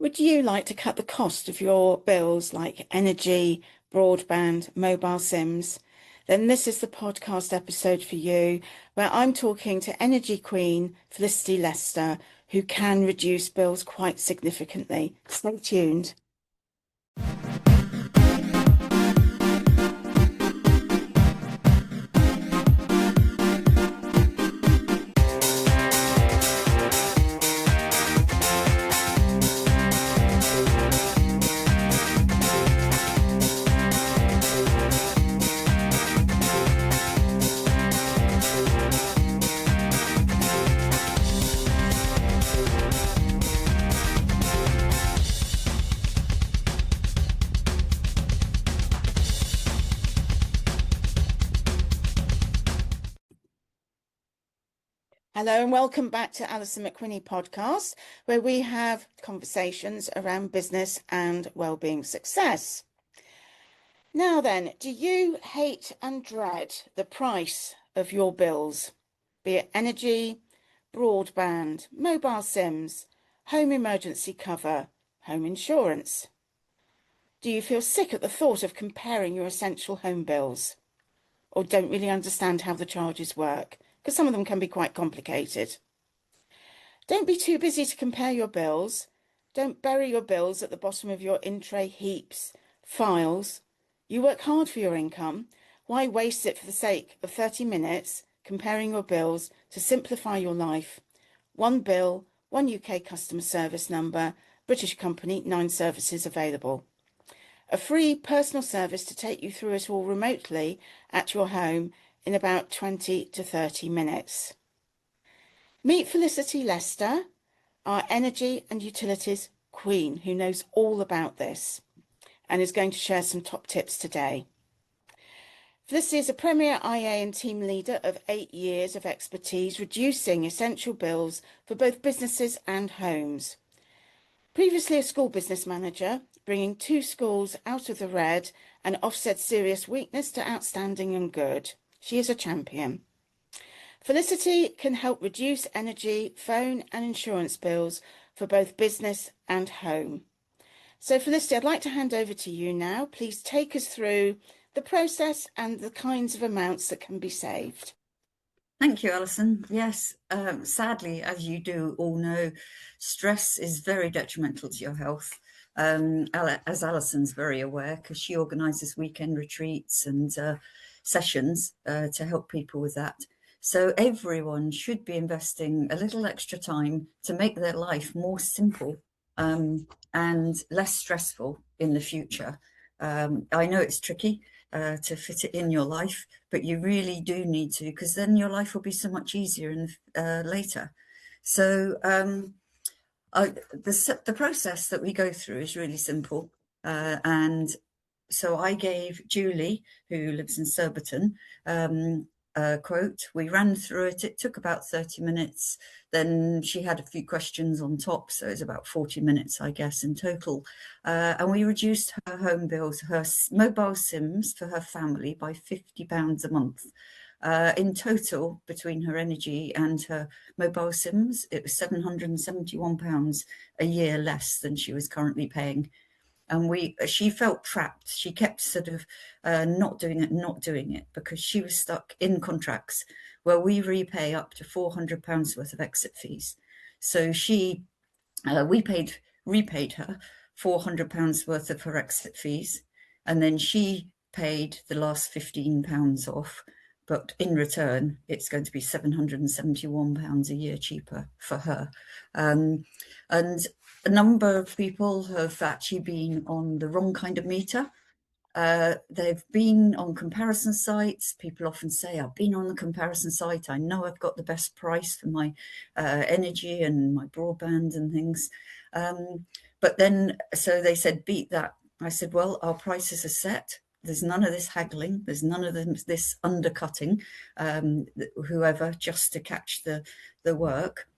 Would you like to cut the cost of your bills like energy, broadband, mobile SIMs? Then this is the podcast episode for you, where I'm talking to Energy Queen Felicity Leicester, who can reduce bills quite significantly. Stay tuned. Hello and welcome back to Alison McWhinnie podcast, where we have conversations around business and well-being success. Now then, do you hate and dread the price of your bills, be it energy, broadband, mobile SIMs, home emergency cover, home insurance? Do you feel sick at the thought of comparing your essential home bills, or don't really understand how the charges work? Because some of them can be quite complicated. Don't be too busy to compare your bills. Don't bury your bills at the bottom of your in-tray heaps, files. You work hard for your income. Why waste it for the sake of 30 minutes comparing your bills to simplify your life? One bill, one UK customer service number, British company, 9 services available. A free personal service to take you through it all remotely at your home in about 20 to 30 minutes. Meet Felicity Leicester, our energy and utilities queen, who knows all about this and is going to share some top tips today. Felicity is a premier IA and team leader of 8 years of expertise reducing essential bills for both businesses and homes. Previously a school business manager, bringing 2 schools out of the red and offset serious weakness to outstanding and good. She is a champion. Felicity can help reduce energy, phone and insurance bills for both business and home. So Felicity, I'd like to hand over to you now. Please take us through the process and the kinds of amounts that can be saved. Thank you, Alison. Yes, sadly, as you do all know, stress is very detrimental to your health. As Alison's very aware, because she organises weekend retreats and sessions to help people with that. So everyone should be investing a little extra time to make their life more simple and less stressful in the future. I know it's tricky to fit it in your life, but you really do need to, because then your life will be so much easier later. So the process that we go through is really simple. And so I gave Julie, who lives in Surbiton, a quote. We ran through it. It took about 30 minutes. Then she had a few questions on top, so it's about 40 minutes, I guess, in total. And we reduced her home bills, her mobile SIMs for her family by £50 a month. In total, between her energy and her mobile SIMs, it was £771 a year less than she was currently paying. And she felt trapped. She kept sort of not doing it, because she was stuck in contracts where we repay up to £400 worth of exit fees. So we repaid her £400 worth of her exit fees, and then she paid the last £15 off. But in return, it's going to be £771 a year cheaper for her. And a number of people have actually been on the wrong kind of meter. They've been on comparison sites. People often say, I've been on the comparison site. I know I've got the best price for my energy and my broadband and things. But then, so they said, beat that. I said, well, our prices are set. There's none of this haggling. There's none of this undercutting, whoever, just to catch the work.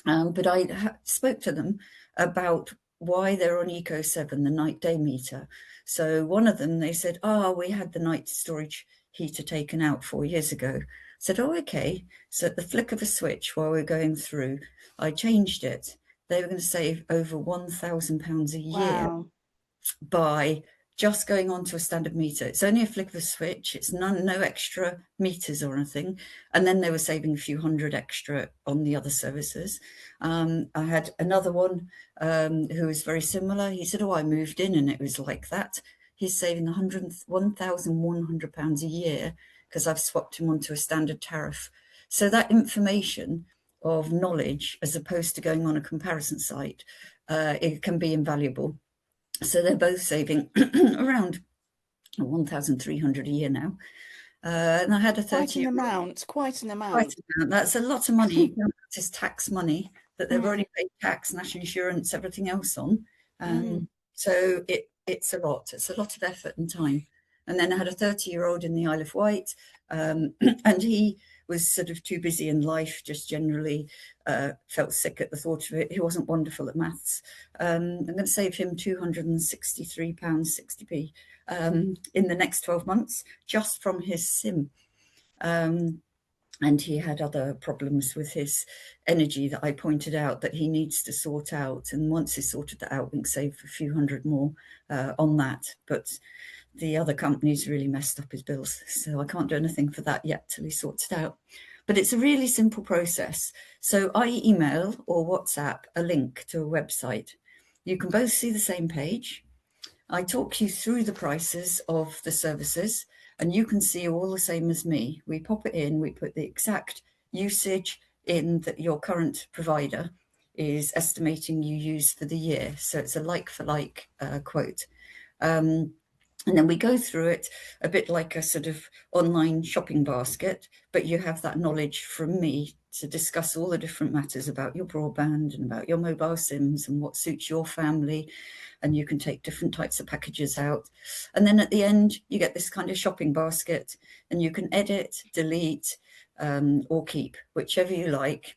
But I spoke to them about why they're on Eco7, the night day meter. So one of them, they said, we had the night storage heater taken out 4 years ago. I said, okay. So at the flick of a switch while we're going through, I changed it. they were going to save over £1,000 a year Wow. by just going on to a standard meter. It's only a flick of a switch. It's no extra meters or anything. And then they were saving a few hundred extra on the other services. I had another one who was very similar. He said, oh, I moved in and it was like that. He's saving £1,100 a year because I've swapped him onto a standard tariff. So that information of knowledge, as opposed to going on a comparison site, it can be invaluable. So they're both saving around 1,300 a year now. And I had a 30 Quite an Quite amount. an amount. That's a lot of money. It's tax money that they've already paid tax, national insurance, everything else on. So it's a lot. It's a lot of effort and time. And then I had a 30-year-old in the Isle of Wight, and he was sort of too busy in life, just generally felt sick at the thought of it. He wasn't wonderful at maths. I'm going to save him £263.60p in the next 12 months just from his SIM. And he had other problems with his energy that I pointed out that he needs to sort out. And once he's sorted that out, we can save a few hundred more on that. But the other company's really messed up his bills. So I can't do anything for that yet till he sorts it out. But it's a really simple process. So I email or WhatsApp a link to a website. You can both see the same page. I talk you through the prices of the services, and you can see all the same as me. We pop it in, we put the exact usage in that your current provider is estimating you use for the year. So it's a like for like quote. And then we go through it a bit like a sort of online shopping basket, but you have that knowledge from me to discuss all the different matters about your broadband and about your mobile SIMs and what suits your family. And you can take different types of packages out. And then at the end, you get this kind of shopping basket and you can edit, delete, or keep, whichever you like.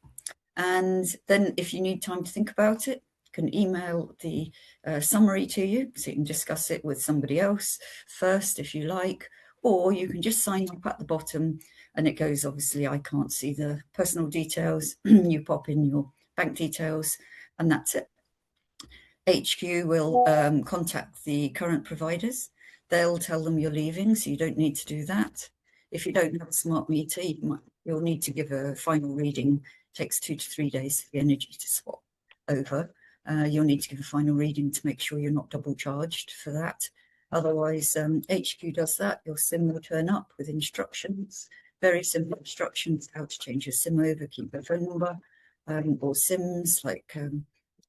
And then if you need time to think about it, you can email the summary to you so you can discuss it with somebody else first if you like, or you can just sign up at the bottom and it goes, obviously I can't see the personal details. You pop in your bank details and that's it. HQ will contact the current providers. They'll tell them you're leaving, so you don't need to do that. If you don't have a smart meter, you'll need to give a final reading. It takes 2 to 3 days for the energy to swap over. You'll need to give a final reading to make sure you're not double charged for that. Otherwise, HQ does that. Your SIM will turn up with instructions, very simple instructions, how to change your SIM over, keep your phone number, or SIMs like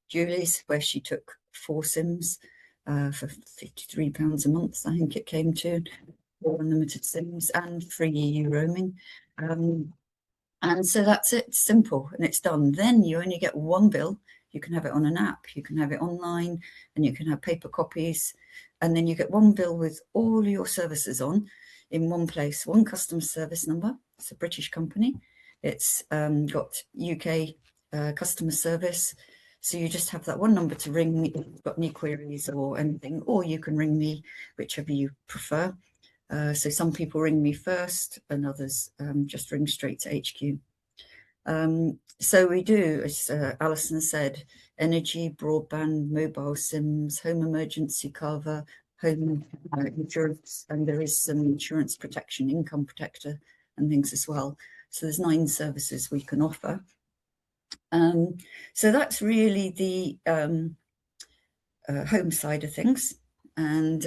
Julie's, where she took 4 SIMs for £53 a month, I think it came to, 4 unlimited SIMs and free EU roaming. And so that's it, simple, and it's done. Then you only get one bill. You can have it on an app, you can have it online, and you can have paper copies. And then you get one bill with all your services on in one place, one customer service number. It's a British company. It's got UK customer service. So you just have that one number to ring me if you've got any queries or anything, or you can ring me, whichever you prefer. So some people ring me first and others just ring straight to HQ. So we do, as Alison said, energy, broadband, mobile SIMs, home emergency cover, home insurance, and there is some insurance protection, income protector and things as well. So there's 9 services we can offer. So that's really the home side of things. And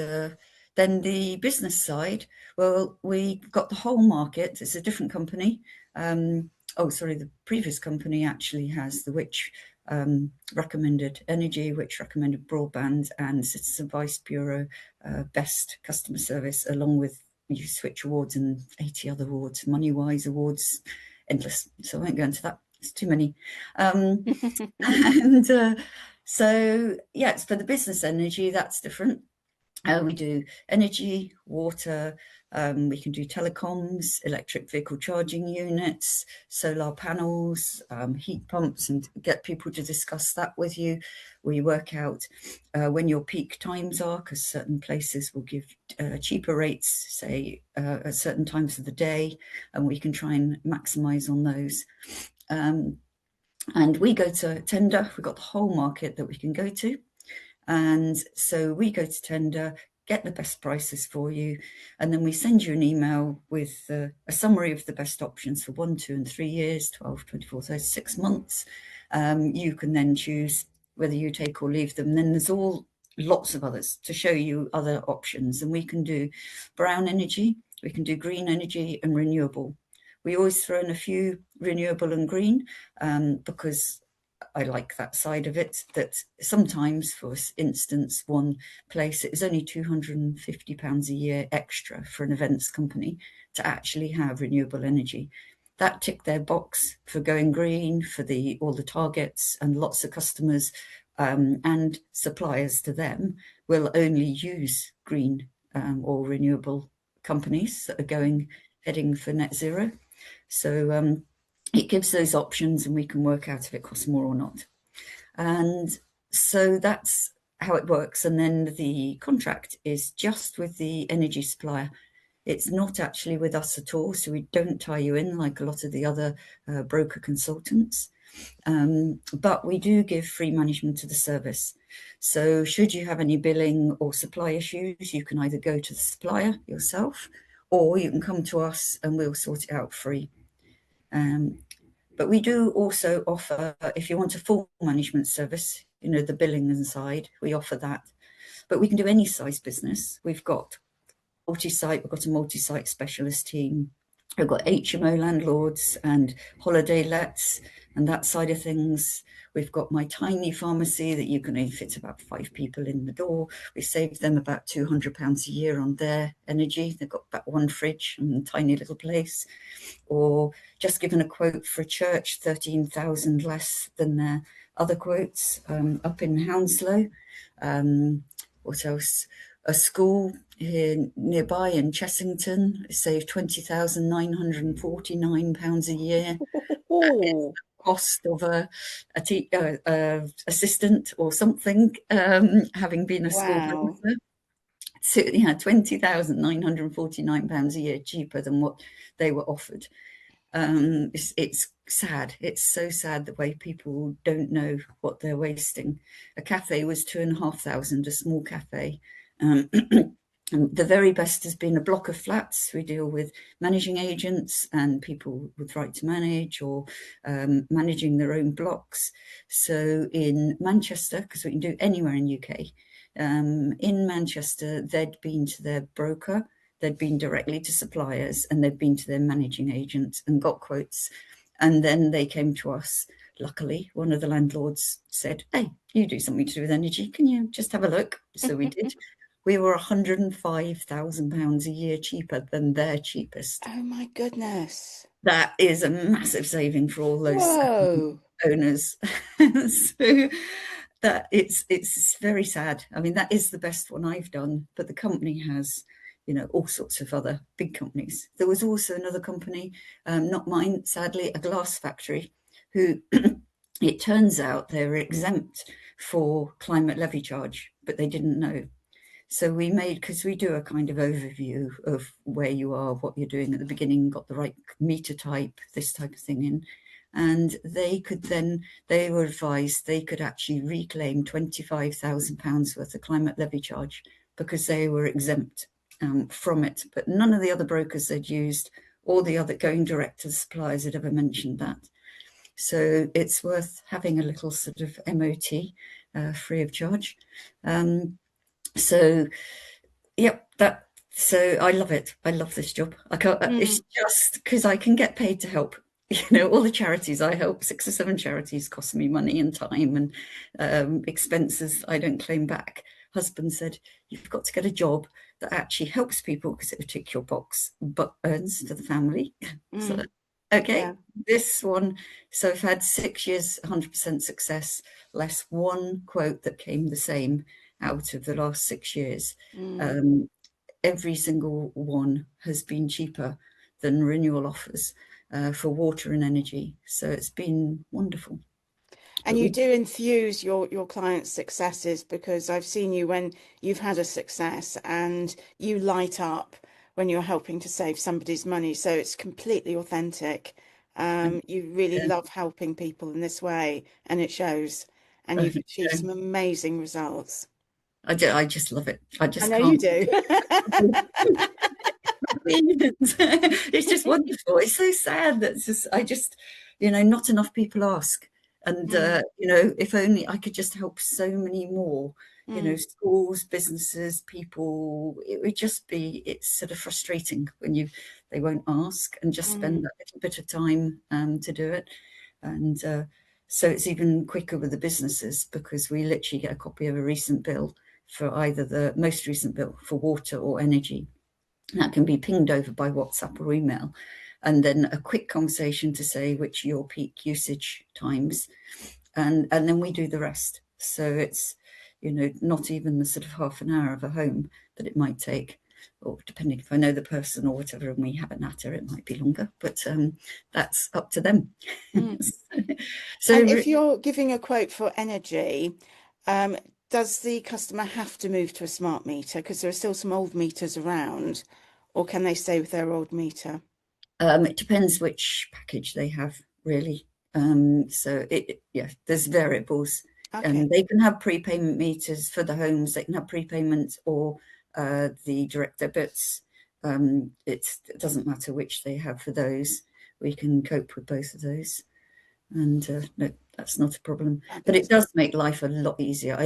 then the business side, well, we've got the whole market. It's a different company. The previous company actually has the which recommended energy, which recommended broadband, and Citizen Advice Bureau best customer service, along with Switch Awards and 80 other awards, MoneyWise awards, endless. So I won't go into that. It's too many. So yes, for the business energy, that's different. We do energy, water, we can do telecoms, electric vehicle charging units, solar panels, heat pumps, and get people to discuss that with you. We work out when your peak times are, because certain places will give cheaper rates, say, at certain times of the day, and we can try and maximise on those. And we go to tender. We've got the whole market that we can go to. And so we go to tender, get the best prices for you, and then we send you an email with a summary of the best options for 1, 2, and 3 years, 12, 24, 36 months. You can then choose whether you take or leave them. And then there's lots of others to show you other options. And we can do brown energy, we can do green energy, and renewable. We always throw in a few renewable and green because I like that side of it, that sometimes, for instance, one place, it was only £250 a year extra for an events company to actually have renewable energy. That ticked their box for going green, for all the targets, and lots of customers and suppliers to them will only use green or renewable companies that are heading for net zero. So it gives those options, and we can work out if it costs more or not. And so that's how it works. And then the contract is just with the energy supplier. It's not actually with us at all. So we don't tie you in like a lot of the other broker consultants. But we do give free management of the service. So should you have any billing or supply issues, you can either go to the supplier yourself, or you can come to us and we'll sort it out free. But we do also offer, if you want a full management service, the billing inside, we offer that. But we can do any size business. We've got a multi-site specialist team. We've got HMO landlords and holiday lets and that side of things. We've got my tiny pharmacy that you can only fit about 5 people in the door. We save them about £200 a year on their energy. They've got about 1 fridge and a tiny little place. Or just given a quote for a church, 13,000 less than their other quotes up in Hounslow. What else? A school here nearby in Chessington saved £20,949 a year. Oh, Cost of a assistant or something, having been a school wow. professor. So, £20,949 a year cheaper than what they were offered. It's sad. It's so sad the way people don't know what they're wasting. A cafe was £2,500, a small cafe. The very best has been a block of flats. We deal with managing agents and people with right to manage, or managing their own blocks. So in Manchester, because we can do anywhere in UK, in Manchester, they'd been to their broker, they'd been directly to suppliers, and they'd been to their managing agent and got quotes. And then they came to us. Luckily, one of the landlords said, "Hey, you do something to do with energy. Can you just have a look?" So we did. We were £105,000 a year cheaper than their cheapest. Oh my goodness. That is a massive saving for all those Whoa. owners. So that it's very sad. I mean, that is the best one I've done, but the company has, all sorts of other big companies. There was also another company, not mine, sadly, a glass factory, who it turns out they were exempt for climate levy charge, but they didn't know. So because we do a kind of overview of where you are, what you're doing at the beginning, got the right meter type, this type of thing in. And they were advised they could actually reclaim £25,000 worth of climate levy charge because they were exempt from it. But none of the other brokers they'd used, or the other going direct to the suppliers, had ever mentioned that. So it's worth having a little sort of MOT free of charge. So, yep, so I love it. I love this job. It's just because I can get paid to help. All the charities I help, 6 or 7 charities, cost me money and time and expenses I don't claim back. Husband said, "You've got to get a job that actually helps people because it will tick your box, but earns to the family." So, okay, Yeah. this one. So I've had 6 years, 100% success, less 1 quote that came the same out of the last 6 years. Every single one has been cheaper than renewal offers for water and energy. So it's been wonderful. And you do enthuse your clients' successes, because I've seen you when you've had a success and you light up when you're helping to save somebody's money. So it's completely authentic. You really Yeah. love helping people in this way, and it shows. And you've achieved some amazing results. I just love it. I I just know you can't. do. It's just wonderful. It's so sad that not enough people ask. And, Mm, if only I could just help so many more, mm, schools, businesses, people. It would just be, it's sort of frustrating when they won't ask and just spend mm, that little bit of time to do it. And so it's even quicker with the businesses because we literally get a copy of a recent bill for either the most recent bill for water or energy. That can be pinged over by WhatsApp or email, and then a quick conversation to say which are your peak usage times, and then we do the rest. So it's not even the sort of half an hour of a home that it might take, or depending if I know the person or whatever, and we have a natter, it might be longer, but that's up to them. mm. And So if you're giving a quote for energy, um, does the customer have to move to a smart meter? Because there are still some old meters around, or can they stay with their old meter? It depends which package they have, really. So there's variables, Okay. and they can have prepayment meters for the homes. They can have prepayment or the direct debits. It doesn't matter which they have for those. We can cope with both of those, and no, that's not a problem. But it Fabulous. does make life a lot easier.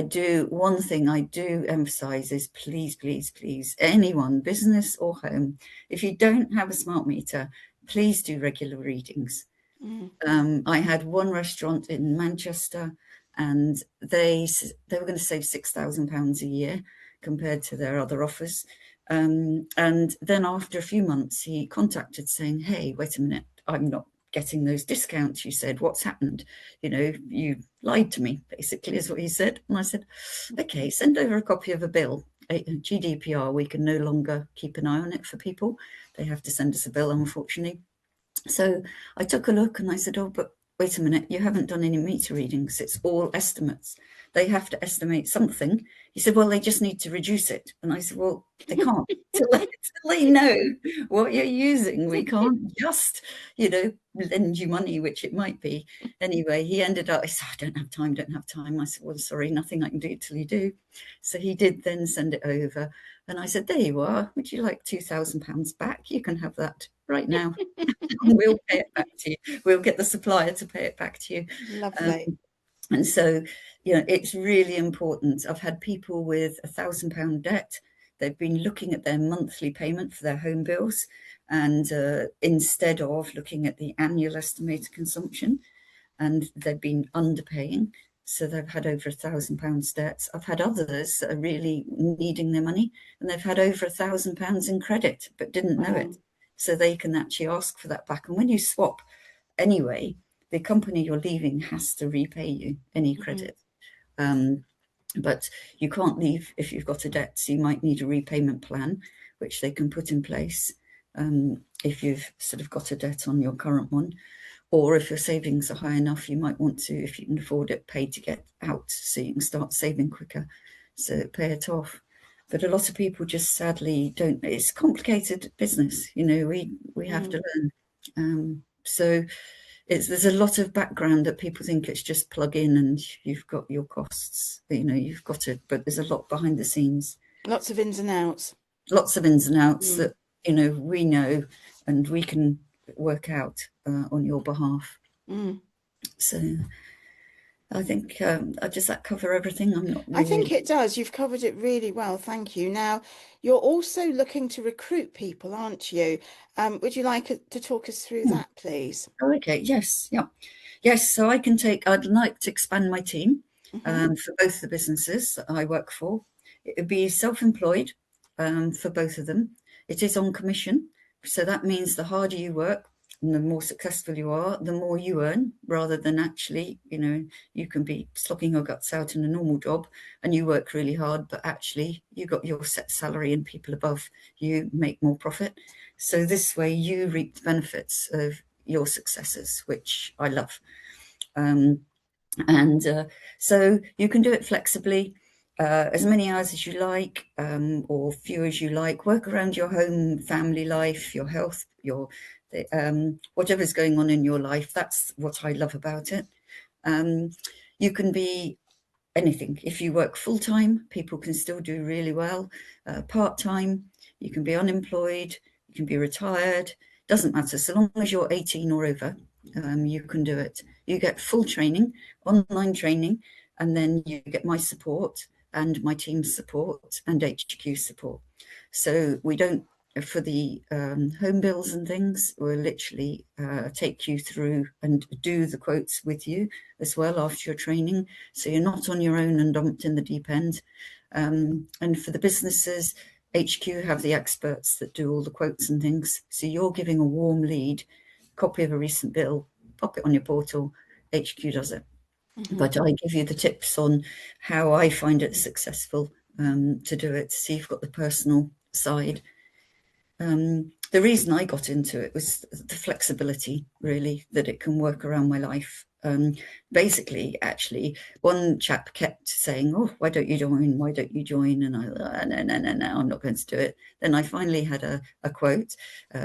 One thing I do emphasize is please, please, please, anyone, business or home, if you don't have a smart meter, please do regular readings. Mm, I had one restaurant in Manchester, and they were going to save £6,000 a year compared to their other offers. And then after a few months, he contacted saying, "Hey, wait a minute, I'm not getting those discounts you said. What's happened? You lied to me," basically is what he said. And I said, "Okay, send over a copy of a bill. GDPR, we can no longer keep an eye on it for people. They have to send us a bill, unfortunately." So I took a look and I said, "Oh, but wait a minute, you haven't done any meter readings. It's all estimates. They have to estimate something." He said, "Well, they just need to reduce it." And I said, "Well, they can't till they know what you're using. We can't just, lend you money, which it might be." Anyway, he ended up, he said, "I don't have time." I said, "Well, sorry, nothing I can do till you do." So he did then send it over. And I said, "There you are. Would you like £2,000 back? You can have that right now. We'll pay it back to you. We'll get the supplier to pay it back to you." Um, Lovely. and so, it's really important. I've had people with £1,000 debt. They've been looking at their monthly payment for their home bills, and instead of looking at the annual estimated consumption, and they've been underpaying. So they've had over £1,000 debts. I've had others that are really needing their money, and they've had over £1,000 in credit, but didn't know Wow. it. So they can actually ask for that back. And when you swap anyway, the company you're leaving has to repay you any Mhm. credit. But you can't leave if you've got a debt. So you might need a repayment plan, which they can put in place if you've sort of got a debt on your current one. Or if your savings are high enough, you might want to, if you can afford it, pay to get out so you can start saving quicker. So pay it off. But a lot of people just sadly don't. It's complicated business. We have Mm. to learn. So there's a lot of background that people think it's just plug in and you've got your costs. You've got it, but there's a lot behind the scenes. Lots of ins and outs. Lots of ins and outs Mm. that we know and we can work out on your behalf. Mm. So I think does that cover everything? I'm not I think really. it does. You've covered it really well. Thank you. Now, you're also looking to recruit people, aren't you? Would you like to talk us through Hmm. that, please? Oh, okay. Yes. Yeah. Yes. So I'd like to expand my team Hmm. for both the businesses that I work for. It would be self-employed for both of them. It is on commission. So that means the harder you work and the more successful you are, the more you earn, rather than actually, you can be slogging your guts out in a normal job and you work really hard, but actually you got your set salary and people above you make more profit. So this way you reap the benefits of your successes, which I love. And so you can do it flexibly, as many hours as you like, or few as you like. Work around your home, family life, your health, whatever's going on in your life, that's what I love about it. You can be anything. If you work full-time, people can still do really well. Part-time, you can be unemployed, you can be retired, doesn't matter. So long as you're 18 or over, you can do it. You get full training, online training, and then you get my support and my team's support and HQ support. So we don't, for the home bills and things, we'll literally take you through and do the quotes with you as well after your training. So you're not on your own and dumped in the deep end. And for the businesses, HQ have the experts that do all the quotes and things. So you're giving a warm lead, copy of a recent bill, pop it on your portal, HQ does it. But I give you the tips on how I find it successful to do it. So you've got the personal side. The reason I got into it was the flexibility, really, that it can work around my life. Basically, actually, one chap kept saying, "Oh, why don't you join? Why don't you join?" And I, no, I'm not going to do it. Then I finally had a quote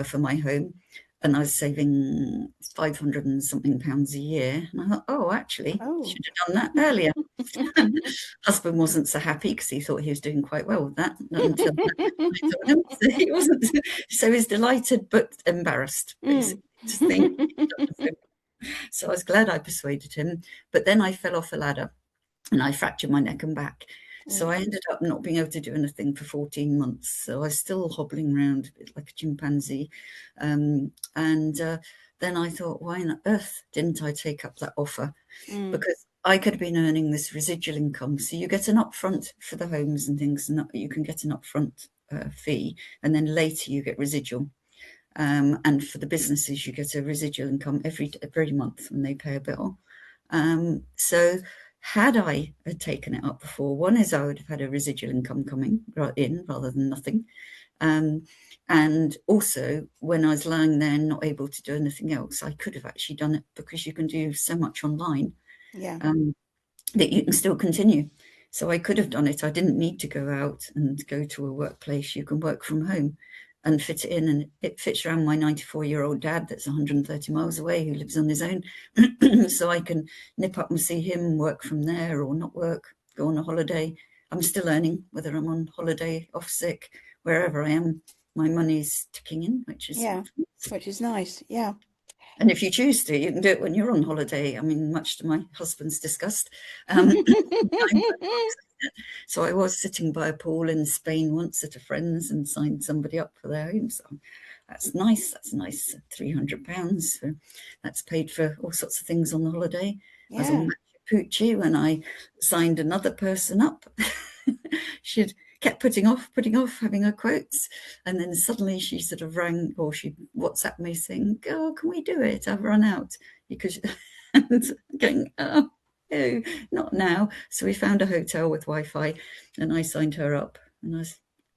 for my home, and I was saving 500 and something pounds a year. And I thought, oh, actually, should have done that earlier. Husband wasn't so happy because he thought he was doing quite well with that until so he wasn't. So he's delighted but embarrassed, basically, to think. So I was glad I persuaded him, but then I fell off a ladder and I fractured my neck and back. So I ended up not being able to do anything for 14 months. So I was still hobbling around a bit like a chimpanzee. Then I thought, why on earth didn't I take up that offer? Because I could have been earning this residual income. So you get an upfront for the homes and things, and you can get an upfront fee, and then later you get residual. And for the businesses, you get a residual income every month when they pay a bill. So had I had taken it up before, one is I would have had a residual income coming in rather than nothing. And also, when I was lying there not able to do anything else, I could have actually done it because you can do so much online that you can still continue. So I could have done it. I didn't need to go out and go to a workplace. You can work from home and fit it in, and it fits around my 94-year-old dad that's 130 miles away who lives on his own. So I can nip up and see him, work from there or not work, go on a holiday. I'm still earning, whether I'm on holiday, off sick, wherever I am, my money's ticking in, which is nice. Yeah. And if you choose to, you can do it when you're on holiday. I mean, much to my husband's disgust. So I was sitting by a pool in Spain once at a friend's and signed somebody up for their home. So that's nice. That's nice. £300. So that's paid for all sorts of things on the holiday. I was on Machu Picchu when I signed another person up. She'd kept putting off having her quotes, and then suddenly she sort of rang, or she WhatsApped me saying, "Oh, can we do it? I've run out." Because and going, "Oh, no, not now." So we found a hotel with Wi-Fi, and I signed her up. And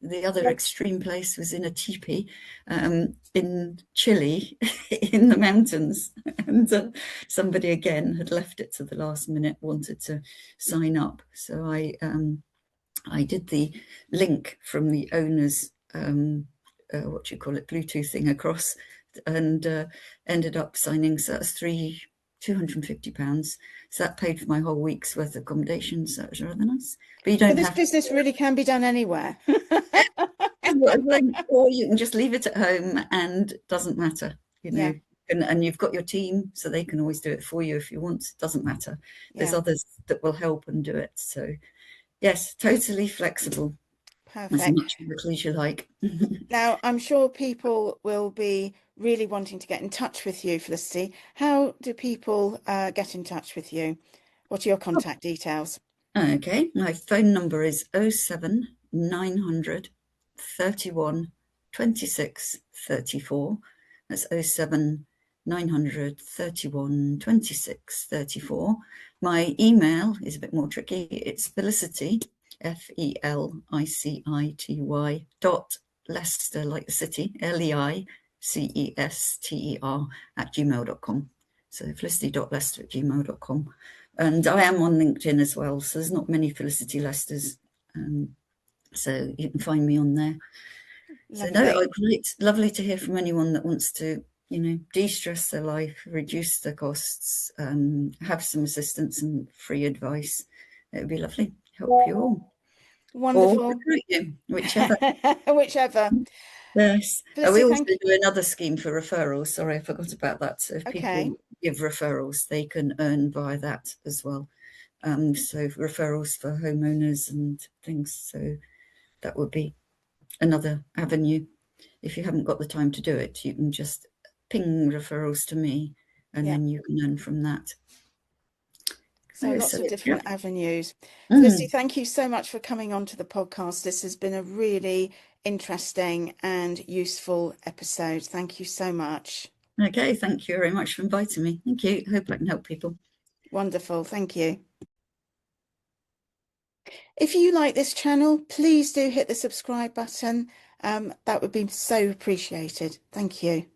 the other extreme place was in a teepee in Chile, in the mountains, and somebody again had left it to the last minute, wanted to sign up. So I did the link from the owner's, Bluetooth thing across, and ended up signing. So that's £250. So that paid for my whole week's worth of accommodation. So that was rather nice. But you don't this business really can be done anywhere. Or you can just leave it at home and it doesn't matter, you know. And you've got your team, so they can always do it for you if you want. It doesn't matter. There's others that will help and do it. So yes, totally flexible. Perfect. As much as you like. Now, I'm sure people will be really wanting to get in touch with you, Felicity. How do people get in touch with you? What are your contact details? Okay, my phone number is 07 900 31 26 34. That's 07 900 31 26 34. My email is a bit more tricky. It's Felicity, FELICITY .Leicester, like the city, LEICESTER @gmail.com. So felicity.leicester@gmail.com. And I am on LinkedIn as well, so there's not many Felicity Leicesters. So you can find me on there. So no, it's lovely to hear from anyone that wants to de-stress their life, reduce the costs, have some assistance and free advice. It would be lovely. Help you all. Or Wonderful. recruit you, whichever. Whichever. Yes. We Felicity, also thank you. do another scheme for referrals. Sorry, I forgot about that. So if Okay. people give referrals, they can earn via that as well. So referrals for homeowners and things. So that would be another avenue. If you haven't got the time to do it, you can just ping referrals to me, and then you can earn from that. So lots of Yeah. different avenues. Felicity, thank you so much for coming on to the podcast. This has been a really interesting and useful episode. Thank you so much. Okay, thank you very much for inviting me. Thank you. Hope I can help people. Wonderful. Thank you. If you like this channel, please do hit the subscribe button. That would be so appreciated. Thank you.